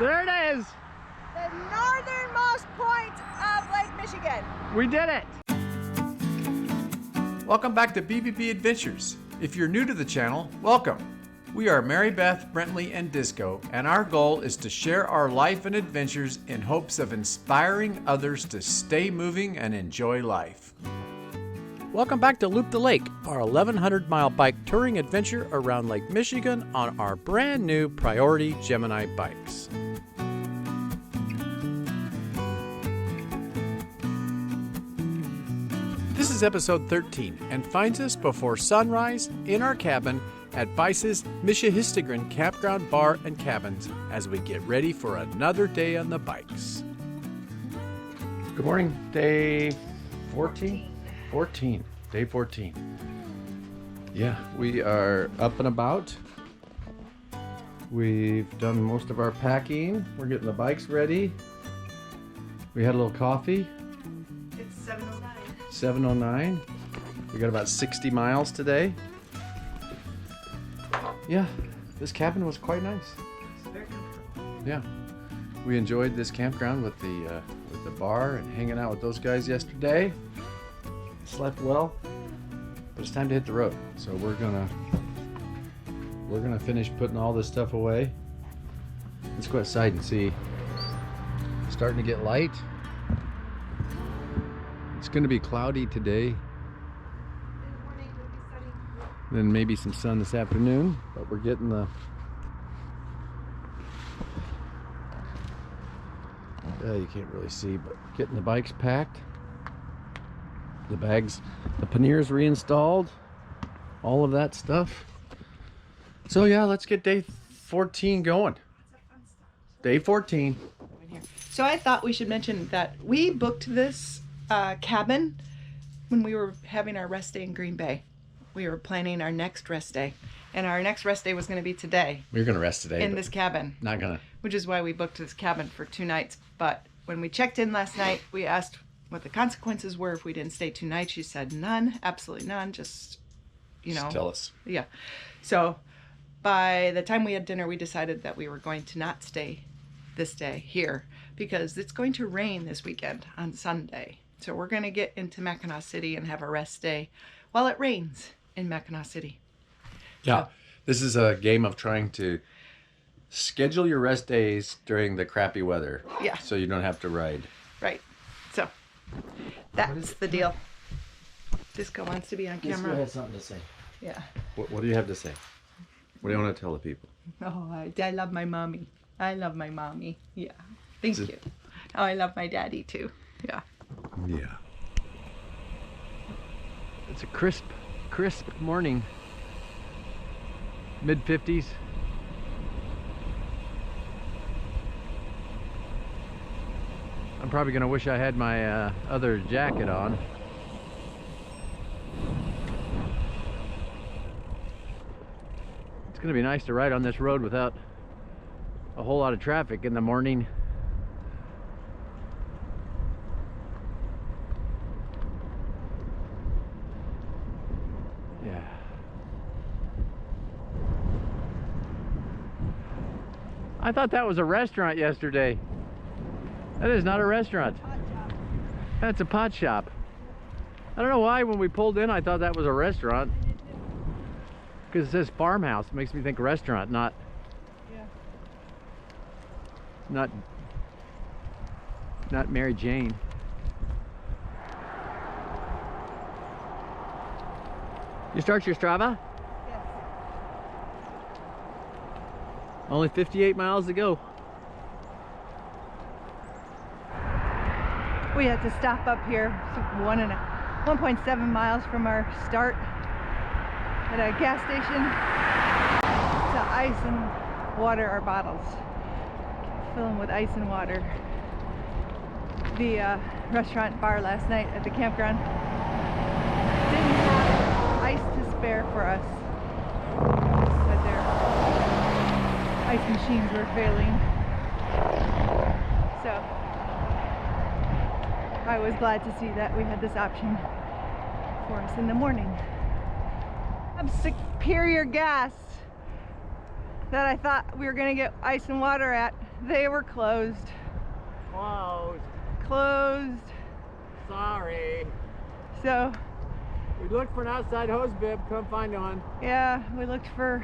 There it is. The northernmost point of Lake Michigan. We did it. Welcome back to BBB Adventures. If you're new to the channel, welcome. We are Mary Beth, Brentley, and Disco, and our goal is to share our life and adventures in hopes of inspiring others to stay moving and enjoy life. Welcome back to Loop the Lake, our 1,100-mile bike touring adventure around Lake Michigan on our brand new Priority Gemini bikes. This is episode 13 and finds us before sunrise in our cabin at Byce's Michihistrgan Campground Bar and Cabins as we get ready for another day on the bikes. Good morning, day 14? 14. Day 14. Yeah, we are up and about. We've done most of our packing. We're getting the bikes ready. We had a little coffee. It's 7:09. 7:09. We got about 60 miles today. Yeah, this cabin was quite nice. It's very comfortable. Yeah, we enjoyed this campground with the bar and hanging out with those guys yesterday. Slept well, but it's time to hit the road. So we're gonna finish putting all this stuff away. Let's go outside and see. It's starting to get light. It's gonna be cloudy today. Then maybe some sun this afternoon, but we're getting the you can't really see, but getting the bikes packed, the bags, the panniers reinstalled, all of that stuff. So yeah, let's get day 14 going. Day 14. So I thought we should mention that we booked this cabin when we were having our rest day in Green Bay. We were planning our next rest day, and our next rest day was going to be today. We're gonna rest today in this cabin. Not gonna. Which is why we booked this cabin for 2 nights. But when we checked in last night, we asked what the consequences were if we didn't stay 2 nights. She said none, absolutely none. Just, Just tell us. Yeah. So by the time we had dinner, we decided that we were going to not stay this day here because it's going to rain this weekend on Sunday. So we're going to get into Mackinac City and have a rest day while it rains in Mackinac City. Yeah, this is a game of trying to schedule your rest days during the crappy weather. Yeah. So you don't have to ride. Right. So that's the deal. Disco wants to be on camera. Disco has something to say. Yeah. What do you have to say? What do you want to tell the people? Oh, I love my mommy. I love my mommy. Yeah. Thank you. Oh, I love my daddy too. Yeah. Yeah. It's a crisp morning. Mid-50s. I'm probably gonna wish I had my other jacket on. It's gonna be nice to ride on this road without a whole lot of traffic in the morning. Yeah. I thought that was a restaurant yesterday. That is not a restaurant. That's a pot shop. I don't know why when we pulled in I thought that was a restaurant. Because it says farmhouse. It makes me think restaurant, not Mary Jane. You start your Strava? Yes. Only 58 miles to go. We had to stop up here 1.7 miles from our start at a gas station to ice and water our bottles. Fill them with ice and water. The restaurant bar last night at the campground didn't have ice to spare for us. Said their ice machines were failing. So I was glad to see that we had this option for us in the morning. I'm Superior Gas that I thought we were gonna get ice and water at they were closed. Closed. Closed. Sorry. So, We looked for an outside hose bib, couldn't find one. yeah, we looked for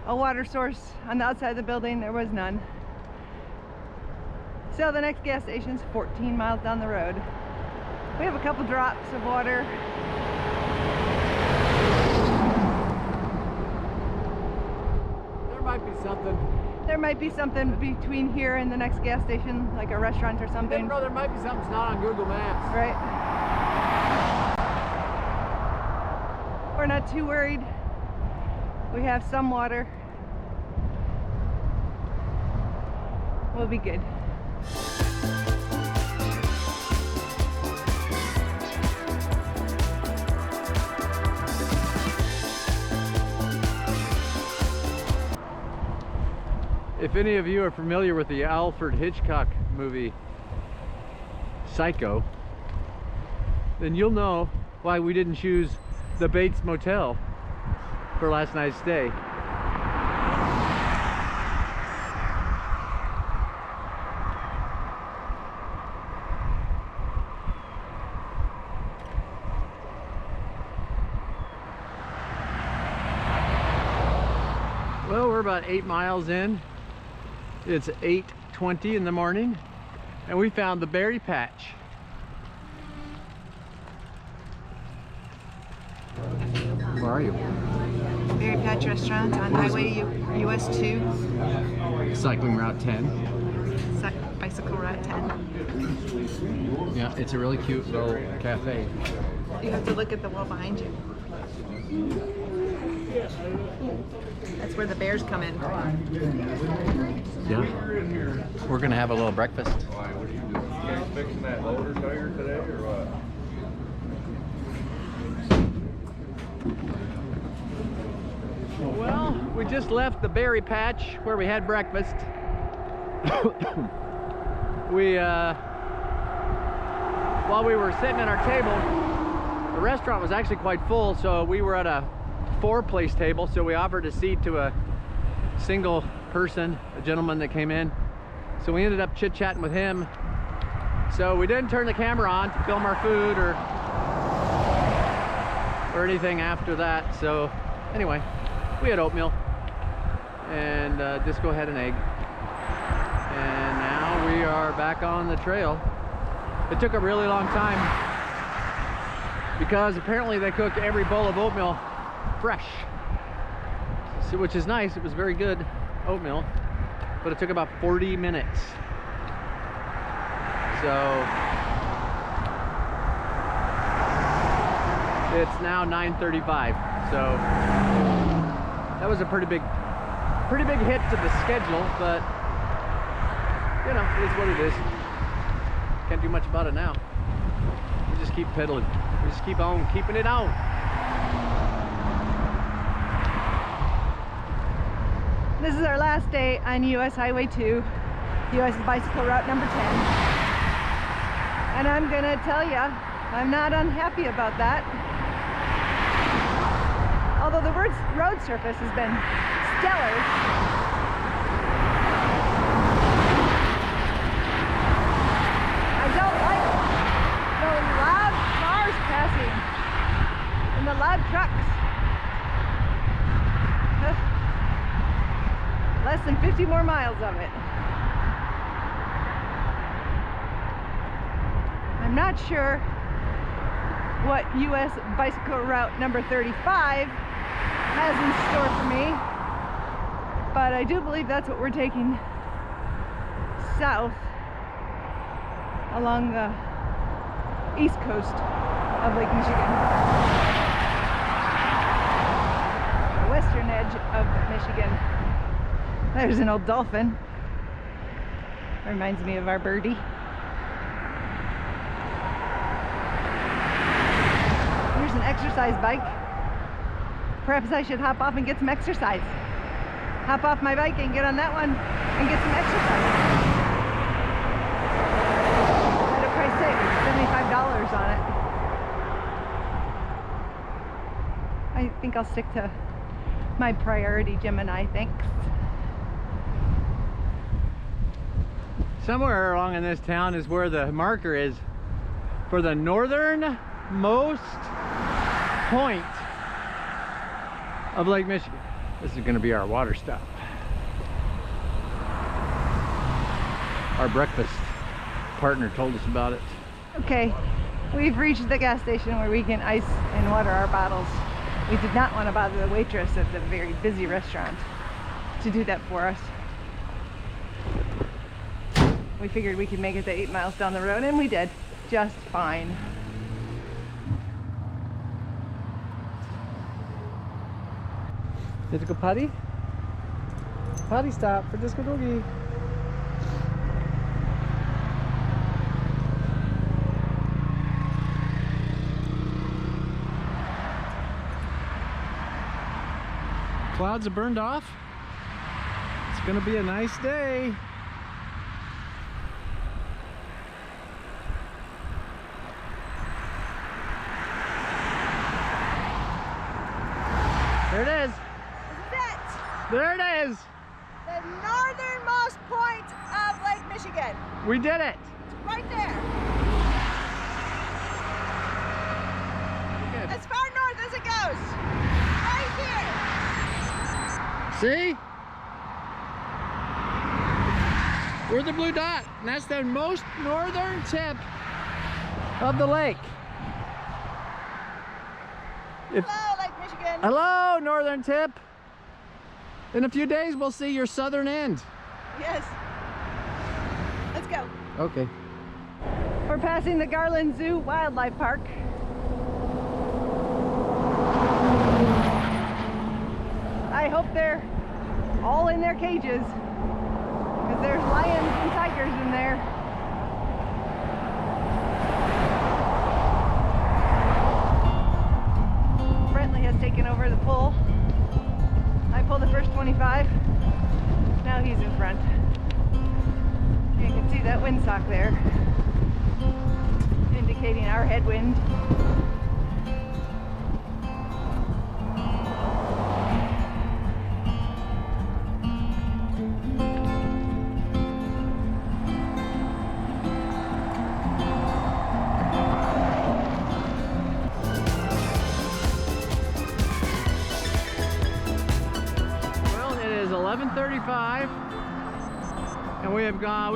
a water source on the outside of the building. There was none. So the next gas station's 14 miles down the road. We have a couple drops of water. There might be something. There might be something between here and the next gas station, like a restaurant or You something. never know, there might be something that's not on Google Maps. Right? We're not too worried. We have some water. We'll be good. If any of you are familiar with the Alfred Hitchcock movie Psycho, then you'll know why we didn't choose the Bates Motel for last night's stay. Well, we're about 8 miles in. It's 8:20 in the morning, and we found the berry patch. Where are you? Berry Patch Restaurant on Highway US 2, Cycling Route 10. Bicycle Route 10. Yeah, it's a really cute little cafe. You have to look at the wall behind you. That's where the bears come in. Yeah. We're gonna have a little breakfast. Why, what are you doing? You guys fixing that loader tire today or what? Well, we just left the berry patch where we had breakfast. While we were sitting at our table, the restaurant was actually quite full, so we were at a 4-place table, so we offered a seat to a single person, a gentleman that came in. So we ended up chit-chatting with him. So we didn't turn the camera on to film our food or anything after that. So anyway, we had oatmeal and Disco had an egg. And now we are back on the trail. It took a really long time because apparently they cook every bowl of oatmeal fresh, so, which is nice. It was very good oatmeal, but it took about 40 minutes. So it's now 9:35. So that was a pretty big hit to the schedule, but you know, it is what it is. Can't do much about it now. We just keep pedaling. We just keep on keeping it on. This is our last day on US Highway 2, US Bicycle Route number 10. And I'm gonna tell ya, I'm not unhappy about that. Although the road surface has been stellar. I don't like the loud cars passing and the loud trucks. Less than 50 more miles of it. I'm not sure what US Bicycle Route number 35 has in store for me, but I do believe that's what we're taking south along the east coast of Lake Michigan. The western edge of Michigan. There's an old dolphin. Reminds me of our birdie. Here's an exercise bike. Perhaps I should hop off and get some exercise. Hop off my bike and get on that one and get some exercise. At a price tag of $75 on it. I think I'll stick to my Priority Gemini, thanks. Somewhere along in this town is where the marker is for the northernmost point of Lake Michigan. This is going to be our water stop. Our breakfast partner told us about it. Okay, we've reached the gas station where we can ice and water our bottles. We did not want to bother the waitress at the very busy restaurant to do that for us. We figured we could make it the 8 miles down the road, and we did just fine. Did you go potty? Potty stop for Disco Doggy. Clouds have burned off. It's gonna be a nice day. There it is. This is it! There it is. The northernmost point of Lake Michigan. We did it. It's right there. Good. As far north as it goes. Right here. See? We're the blue dot, and that's the most northern tip of the lake. Hello, Lake Michigan. Hello, northern tip. In a few days, we'll see your southern end. Yes. Let's go. Okay. We're passing the Garland Zoo Wildlife Park. I hope they're all in their cages, because there's lions and tigers in there. Brentley has taken over the pull. I pulled the first 25. Now he's in front. You can see that windsock there, indicating our headwind. Well, it is 11:35, and we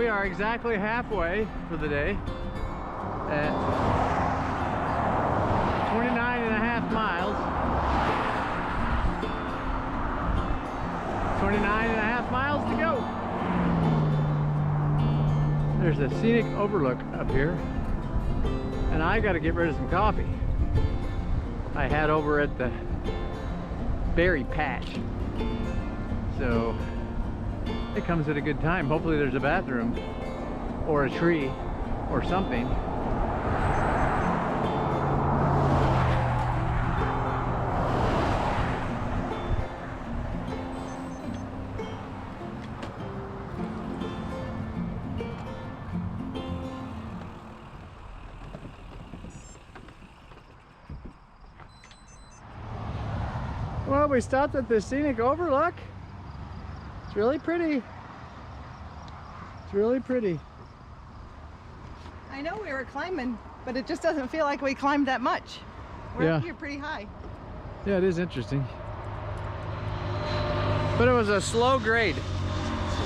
are exactly halfway for the day at 29 and a half miles. 29 and a half miles to go. There's a scenic overlook up here, and I got to get rid of some coffee I had over at the berry patch. So it comes at a good time. Hopefully there's a bathroom or a tree or something. Well, we stopped at the scenic overlook. It's really pretty. It's really pretty. I know we were climbing, but it just doesn't feel like we climbed that much. We're Yeah. up here pretty high. Yeah, it is interesting. But it was a slow grade.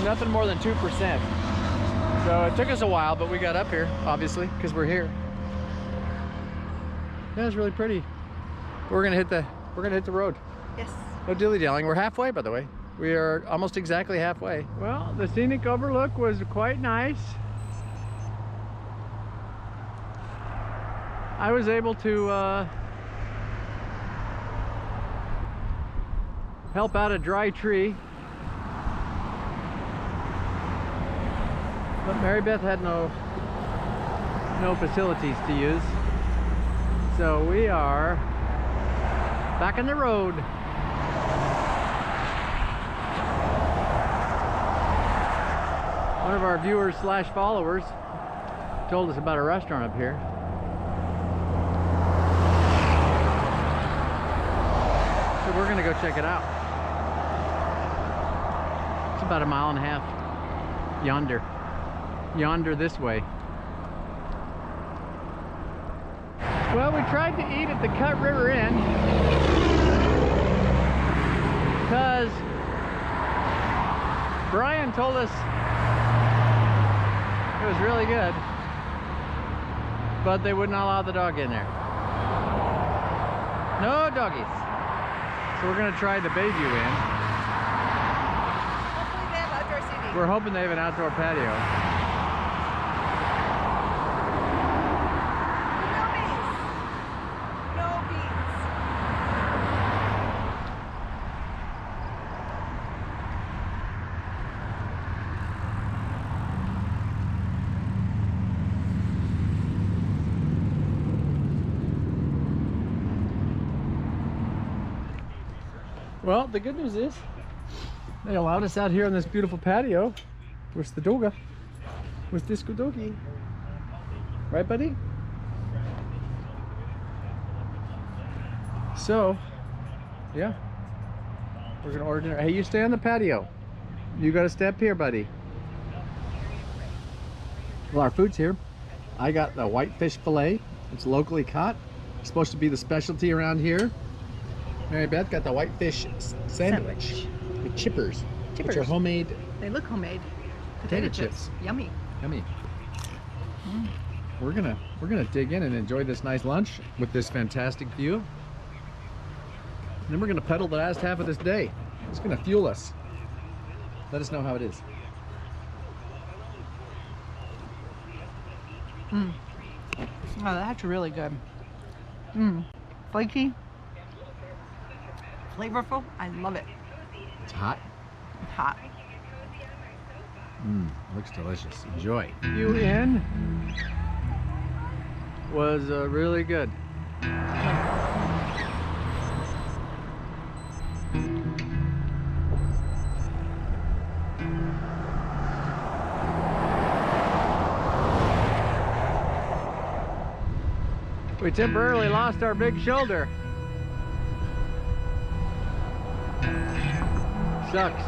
Nothing more than 2%. So it took us a while, but we got up here, obviously, because we're here. Yeah, it's really pretty. We're gonna hit the road. Yes. No dilly-dallying. We're halfway, by the way. We are almost exactly halfway. Well, the scenic overlook was quite nice. I was able to help out a dry tree. But Mary Beth had no facilities to use. So we are back on the road. One of our viewers / followers told us about a restaurant up here. So we're gonna go check it out. It's about 1.5 miles yonder. yonder this way. Well, we tried to eat at the Cut River Inn because Brian told us it was really good, but they would not allow the dog in there. No doggies. So we're gonna try the Bayview Inn. Hopefully they have outdoor seating. We're hoping they have an outdoor patio. No beans. Well, the good news is they allowed us out here on this beautiful patio with the doga, with Disco Doggy. Right, buddy? So, yeah, we're gonna order dinner. Hey, you stay on the patio. You gotta step here, buddy. Well, our food's here. I got the whitefish fillet. It's locally caught. It's supposed to be the specialty around here. Mary Beth got the whitefish sandwich with chippers, which are homemade They look homemade. potato chips. Yummy. Yummy. We're gonna dig in and enjoy this nice lunch with this fantastic view. And then we're gonna pedal the last half of this day. It's gonna fuel us. Let us know how it is. Oh, that's really good. Flaky. Flavorful. I love it. It's hot. Hot. Looks delicious. Enjoy. You in was really good. We temporarily lost our big shoulder. Sucks.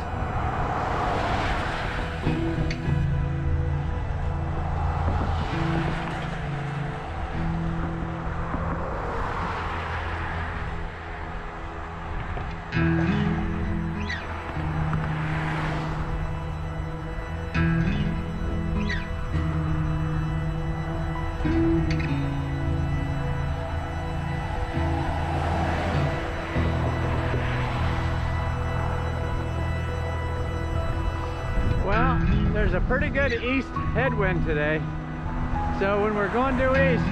Well, there's a pretty good east headwind today. So when we're going due east,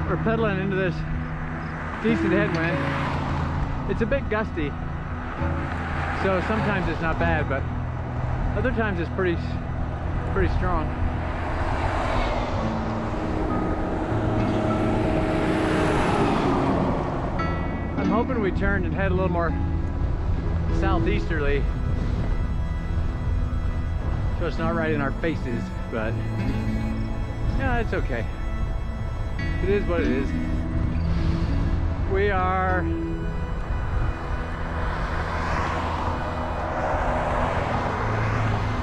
we're pedaling into this decent headwind. It's a bit gusty. So sometimes it's not bad, but other times it's pretty strong. I'm hoping we turn and head a little more southeasterly, so it's not right in our faces, but yeah, it's okay. It is what it is. We are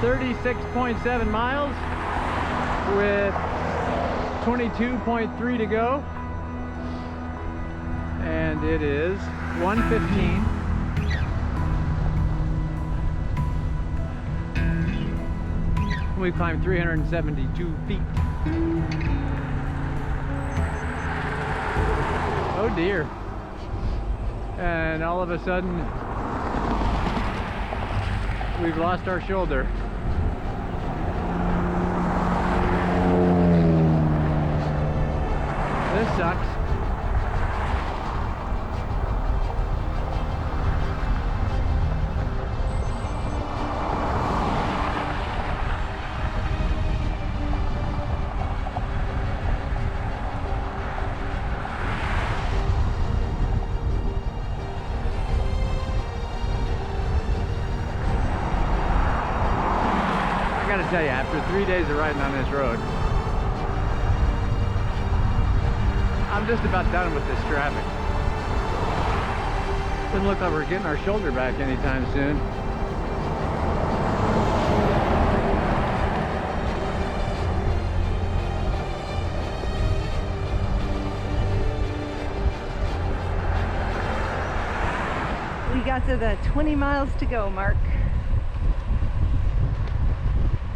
.7 miles with 22.3 to go, and it is 1:15. We climbed 372 feet. Oh dear. And all of a sudden, we've lost our shoulder. This sucks. I gotta tell you, after 3 days of riding on this road, I'm just about done with this traffic. Doesn't look like we're getting our shoulder back anytime soon. to the 20 miles to go mark.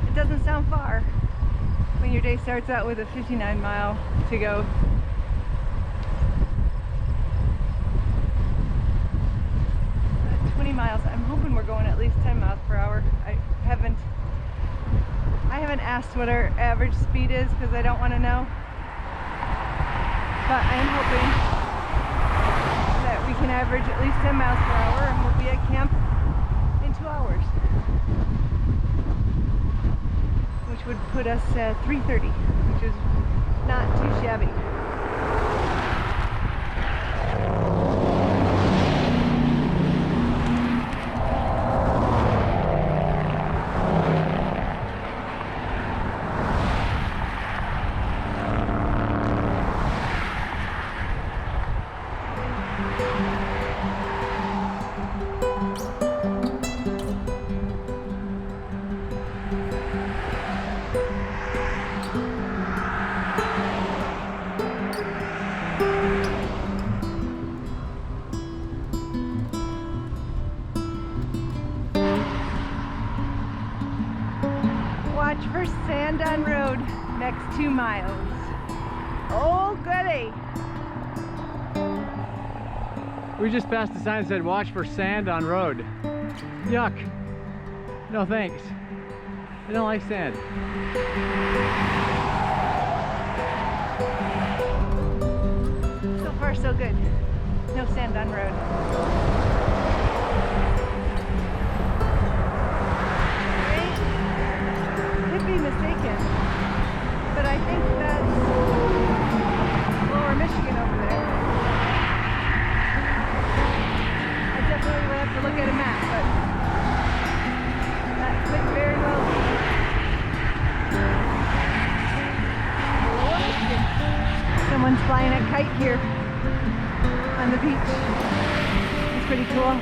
It doesn't sound far when your day starts out with a 59 mile to go. At 20 miles, I'm hoping we're going at least 10 miles per hour. I haven't asked what our average speed is because I don't want to know. But I am hoping that we can average at least 10 miles per hour and we'll be at camp in 2 hours. Which would put us at 3:30, which is not too shabby. Watch for sand on road next 2 miles. Oh, goody! We just passed the sign that said, watch for sand on road. Yuck. No thanks. I don't like sand. So far, so good. No sand on road. Mistaken, but I think that's lower Michigan over there. I definitely would have to look at a map, but that could very well be lower Michigan. Someone's flying a kite here on the beach. It's pretty cool.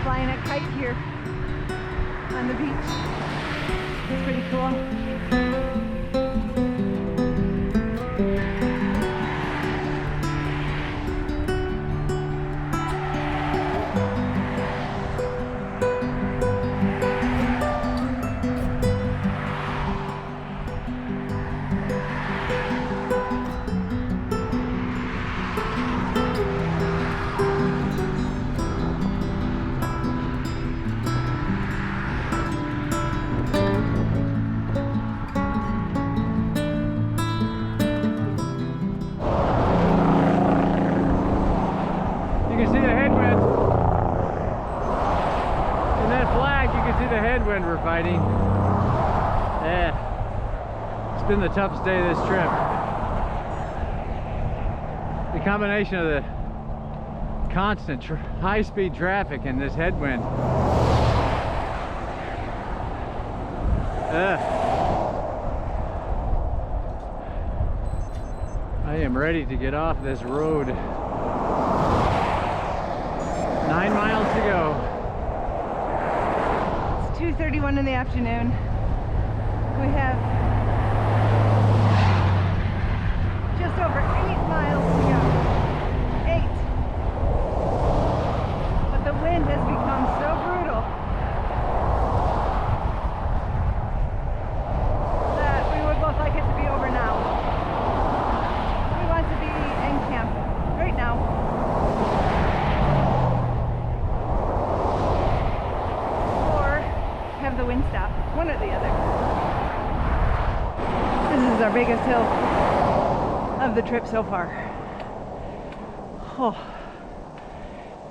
Flying a kite here on the beach. It's pretty cool. Headwind we're fighting. Yeah, it's been the toughest day of this trip. The combination of the constant high-speed traffic and this headwind. I am ready to get off this road. 9 miles to go. 2:31 in the afternoon. We have just over 8 miles to go. 8. But the wind has become so brutal that we would both like it to be over now. We want to be in camp right now. Have the wind stop, one or the other. This is our biggest hill of the trip so far. Oh,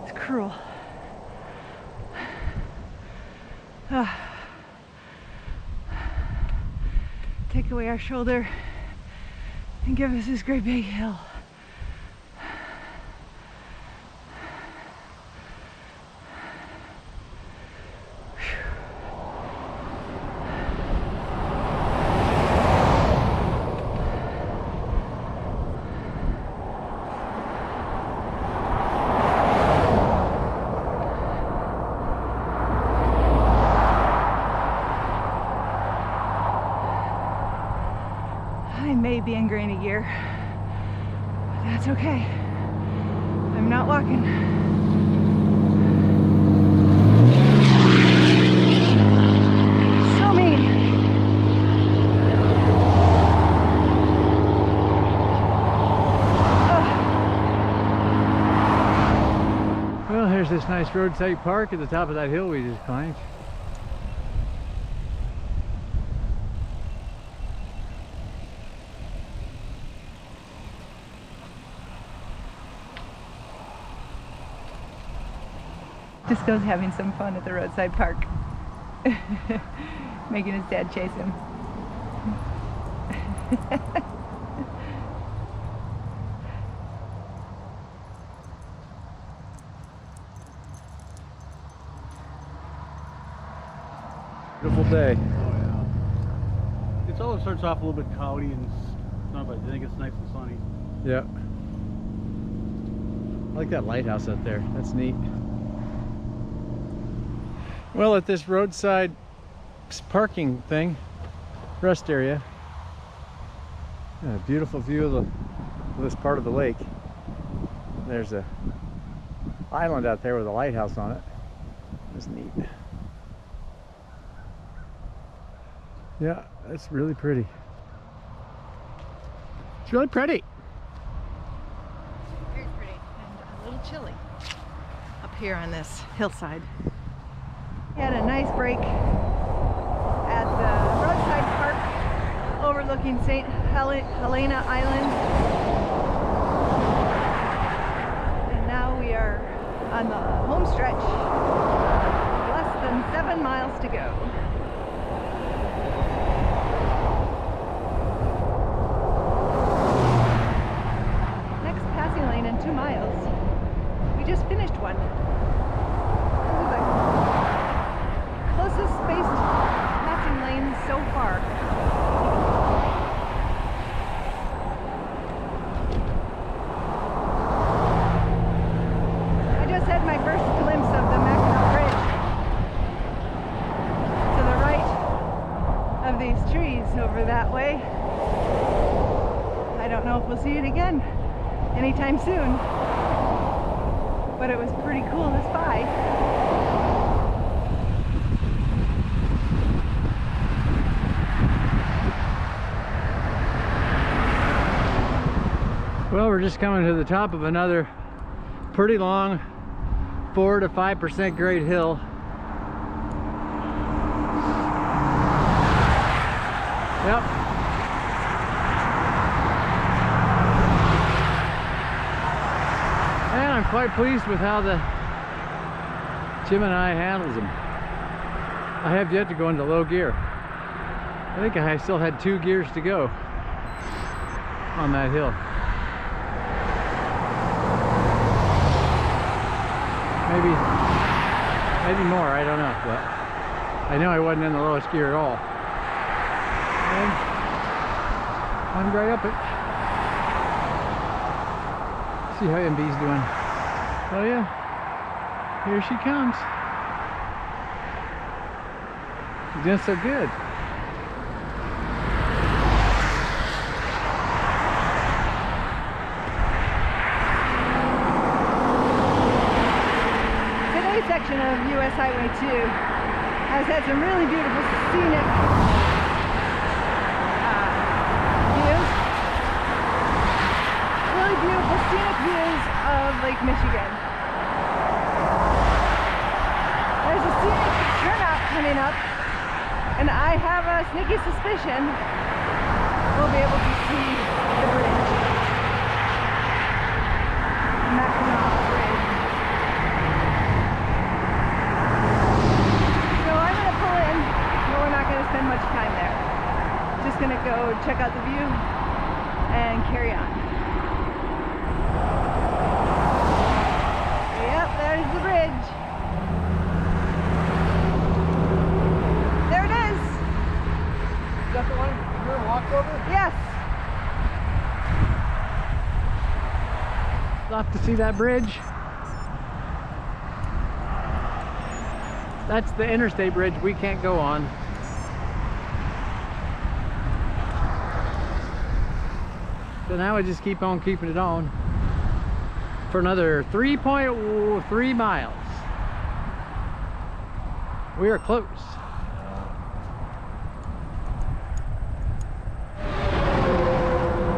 it's cruel. Take away our shoulder and give us this great big hill. be in grainy gear. But that's okay. I'm not walking. So mean. Well, here's this nice roadside park at the top of that hill we just climbed. Disco's having some fun at the roadside park. Making his dad chase him. Beautiful day. Oh yeah. It's always starts off a little bit cloudy and stuff, but I think it's nice and sunny. Yeah. I like that lighthouse up there. That's neat. Well, at this roadside parking thing, rest area, a beautiful view of this part of the lake. There's a island out there with a lighthouse on it. That's neat. Yeah, that's really pretty. It's really pretty. Very pretty and a little chilly up here on this hillside. We had a nice break at the roadside park overlooking St. Helena Island. And now we are on the home stretch. Less than 7 miles to go. Next passing lane in 2 miles. We just finished one. This is the closest spaced passing lane so far. I just had my first glimpse of the Mackinac Bridge. To the right of these trees over that way. I don't know if we'll see it again anytime soon. But it was pretty cool to spy. Well, we're just coming to the top of another pretty long 4 to 5% grade hill. Yep. And I'm quite pleased with how the Gemini handles them. I have yet to go into low gear. I think I still had 2 gears to go on that hill. Maybe more, I don't know, but I know I wasn't in the lowest gear at all. And I'm right up it. See how MB's doing. Oh yeah, here she comes. She's doing so good. Section of US Highway 2 has had some really beautiful scenic views. Really beautiful scenic views of Lake Michigan. There's a scenic turnout coming up, and I have a sneaky suspicion we'll be able to see the bridge. Mackinac Bridge. Spend much time there. Just gonna go check out the view and carry on. Yep, there's the bridge. There it is. Is that the one you're walked over? Yes. Off to see that bridge. That's the interstate bridge we can't go on. So now we just keep on keeping it on for another 3.3 miles. We are close.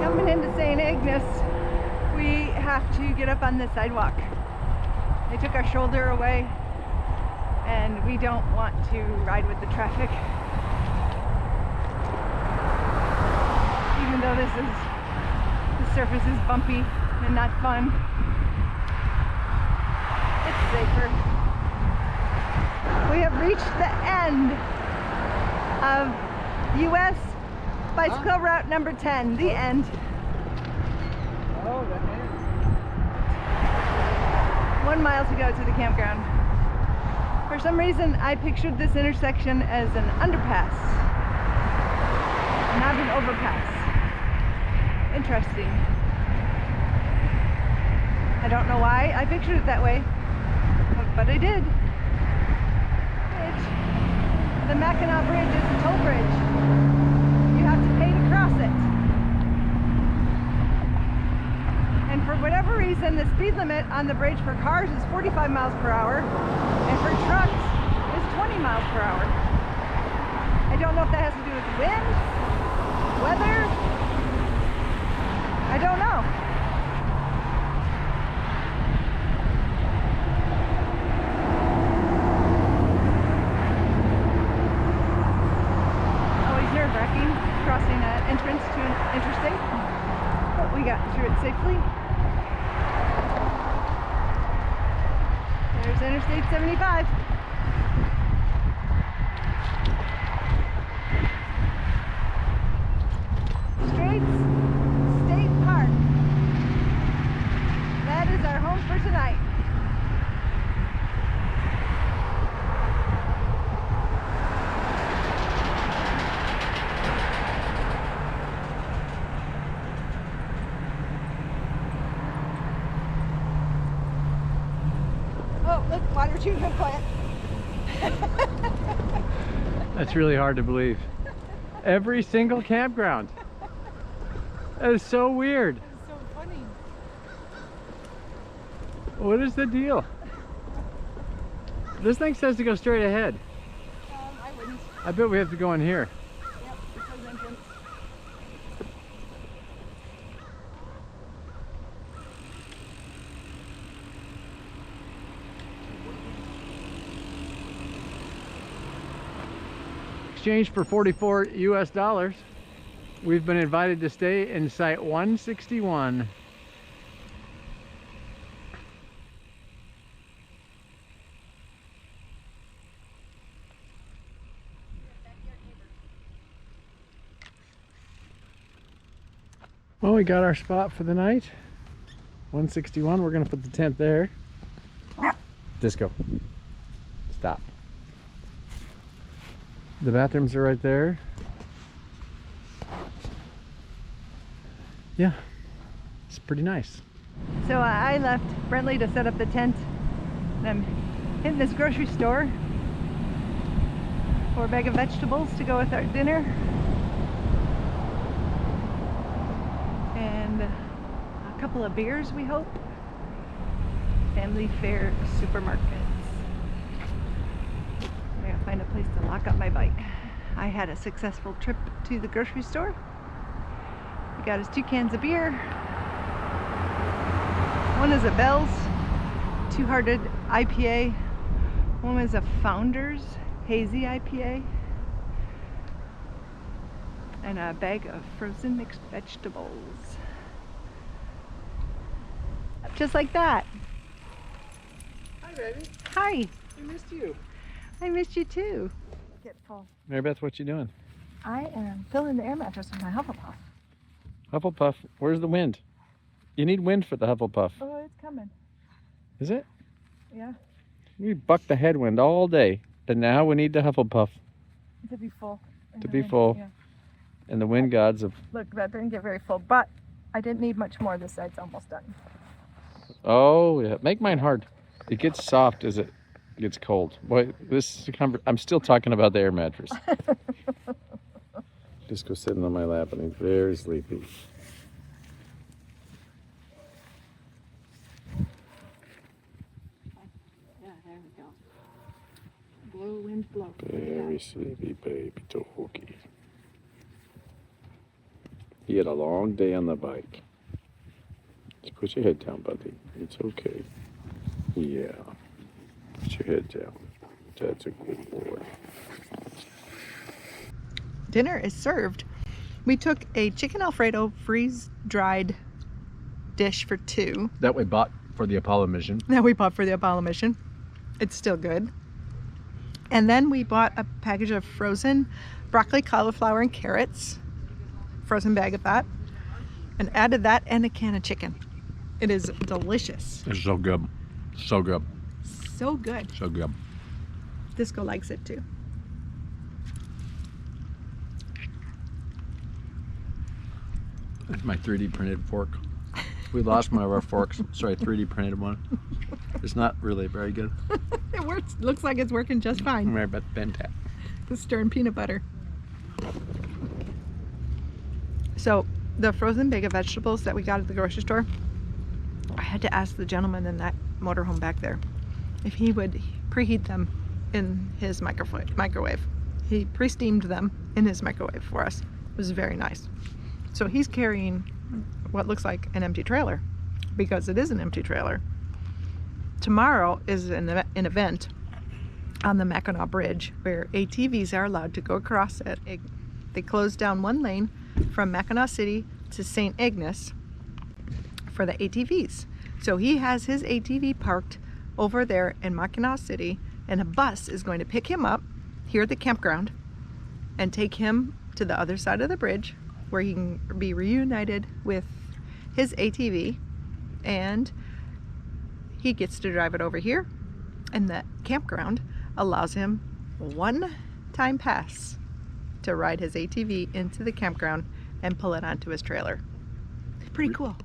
Coming into St. Ignace, we have to get up on the sidewalk. They took our shoulder away, and we don't want to ride with the traffic. Even though the surface is bumpy and not fun, it's safer. We have reached the end of U.S. bicycle route number 10, the end. Oh, the end. 1 mile to go to the campground. For some reason, I pictured this intersection as an underpass, not an overpass. Interesting. I don't know why I pictured it that way, but I did. The Mackinac Bridge is a toll bridge. You have to pay to cross it. And for whatever reason, the speed limit on the bridge for cars is 45 miles per hour, and for trucks is 20 miles per hour. I don't know if that has to do with wind, weather. I don't know. Always nerve-wracking crossing an entrance to an interstate, but we got through it safely. There's Interstate 75. Straits State Park. That is our home for tonight. Oh, look, water treatment plant. That's really hard to believe. Every single campground. That is so weird. It's so funny. What is the deal? This thing says to go straight ahead. I wouldn't. I bet we have to go in here. Yep, it says entrance. Exchange for 44 US dollars. We've been invited to stay in Site 161. Well, we got our spot for the night. 161, we're gonna put the tent there. Disco. Stop. The bathrooms are right there. Yeah, it's pretty nice. So I left Brentley to set up the tent, and I'm hitting this grocery store for a bag of vegetables to go with our dinner, and a couple of beers, we hope. Family Fare supermarkets. I gotta find a place to lock up my bike. I had a successful trip to the grocery store. He got us 2 cans of beer. One is a Bell's Two-Hearted IPA. One is a Founders Hazy IPA. And a bag of frozen mixed vegetables. Just like that. Hi, baby. Hi. We missed you. I missed you too. Get full. Mary Beth, what you doing? I am filling the air mattress with my Hufflepuff. Hufflepuff, where's the wind? You need wind for the Hufflepuff. Oh, it's coming. Is it? Yeah. We bucked the headwind all day, and now we need the Hufflepuff To be full. to be full. Yeah. And the wind gods of, Look, that didn't get very full, but I didn't need much more. This side's almost done. oh yeah, make mine hard. It gets soft as it gets cold. Boy, I'm still talking about the air mattress. Just go sitting on my lap and he's very sleepy. wind blow. Very sleepy, baby doggy. He had a long day on the bike. Just put your head down, buddy. It's okay. Yeah. Put your head down. That's a good boy. Dinner is served. We took a chicken Alfredo freeze-dried dish for 2 That we bought for the Apollo mission. that we bought for the Apollo mission. It's still good. And then we bought a package of frozen broccoli, cauliflower, and carrots. Frozen bag of that. And added that and a can of chicken. It is delicious. It's so good. So good. So good. So good. Disco likes it too. That's my 3D printed fork. We lost one of our forks, so I 3D printed one. It's not really very good. It works. Looks like it's working just fine. Mary Beth Bentat. The stirring peanut butter. So the frozen bag of vegetables that we got at the grocery store, I had to ask the gentleman in that motorhome back there if he would preheat them in his microwave. He pre-steamed them in his microwave for us. It was very nice. So he's carrying what looks like an empty trailer, because it is an empty trailer. Tomorrow is an event on the Mackinac Bridge where ATVs are allowed to go across it. They closed down one lane from Mackinac City to St. Ignace for the ATVs. So he has his ATV parked over there in Mackinac City, and a bus is going to pick him up here at the campground and take him to the other side of the bridge where he can be reunited with his ATV, and he gets to drive it over here, and the campground allows him one-time pass to ride his ATV into the campground and pull it onto his trailer. Pretty cool.